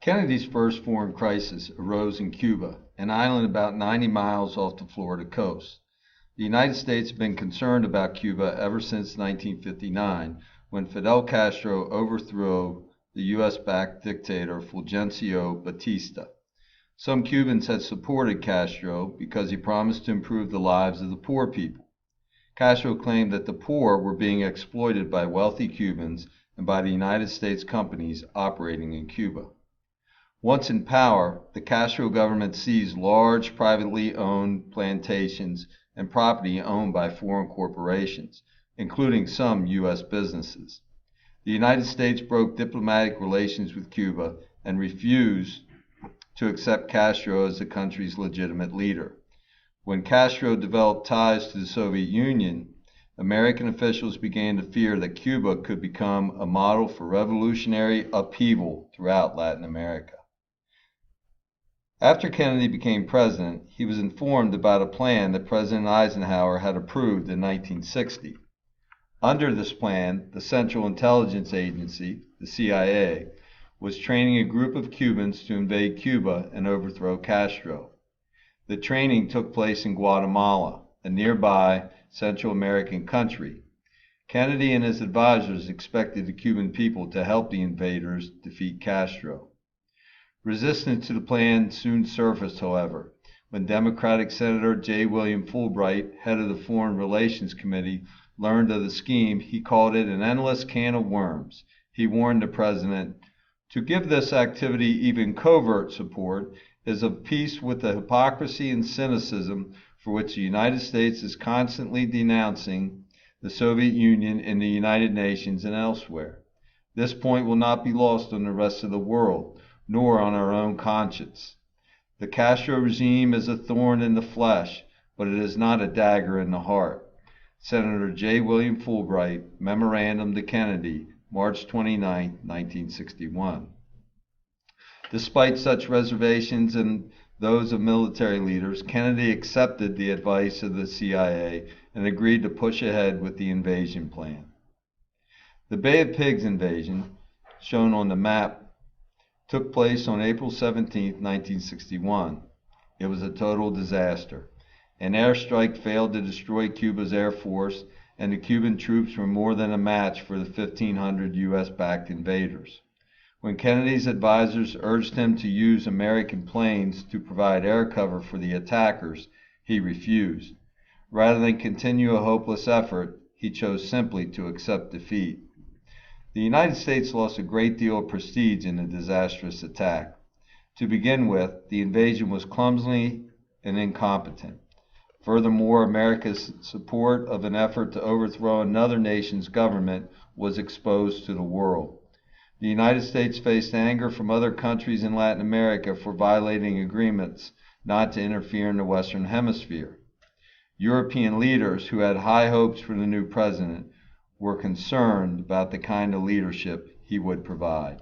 Kennedy's first foreign crisis arose in Cuba, an island about 90 miles off the Florida coast. The United States had been concerned about Cuba ever since 1959, when Fidel Castro overthrew the U.S.-backed dictator Fulgencio Batista. Some Cubans had supported Castro because he promised to improve the lives of the poor people. Castro claimed that the poor were being exploited by wealthy Cubans and by the United States companies operating in Cuba. Once in power, the Castro government seized large privately owned plantations and property owned by foreign corporations, including some U.S. businesses. The United States broke diplomatic relations with Cuba and refused to accept Castro as the country's legitimate leader. When Castro developed ties to the Soviet Union, American officials began to fear that Cuba could become a model for revolutionary upheaval throughout Latin America. After Kennedy became president, he was informed about a plan that President Eisenhower had approved in 1960. Under this plan, the Central Intelligence Agency, the CIA, was training a group of Cubans to invade Cuba and overthrow Castro. The training took place in Guatemala, a nearby Central American country. Kennedy and his advisors expected the Cuban people to help the invaders defeat Castro. Resistance to the plan soon surfaced, however, when Democratic Senator J. William Fulbright, head of the Foreign Relations Committee, learned of the scheme. He called it an endless can of worms. He warned the president, "To give this activity even covert support is of piece with the hypocrisy and cynicism for which the United States is constantly denouncing the Soviet Union in the United Nations and elsewhere. This point will not be lost on the rest of the world, nor on our own conscience. The Castro regime is a thorn in the flesh, but it is not a dagger in the heart." Senator J. William Fulbright, Memorandum to Kennedy, March 29, 1961. Despite such reservations and those of military leaders, Kennedy accepted the advice of the CIA and agreed to push ahead with the invasion plan. The Bay of Pigs invasion, shown on the map, took place on April 17, 1961. It was a total disaster. An airstrike failed to destroy Cuba's air force, and the Cuban troops were more than a match for the 1,500 U.S.-backed invaders. When Kennedy's advisors urged him to use American planes to provide air cover for the attackers, he refused. Rather than continue a hopeless effort, he chose simply to accept defeat. The United States lost a great deal of prestige in the disastrous attack. To begin with, the invasion was clumsy and incompetent. Furthermore, America's support of an effort to overthrow another nation's government was exposed to the world. The United States faced anger from other countries in Latin America for violating agreements not to interfere in the Western Hemisphere. European leaders who had high hopes for the new president were concerned about the kind of leadership he would provide.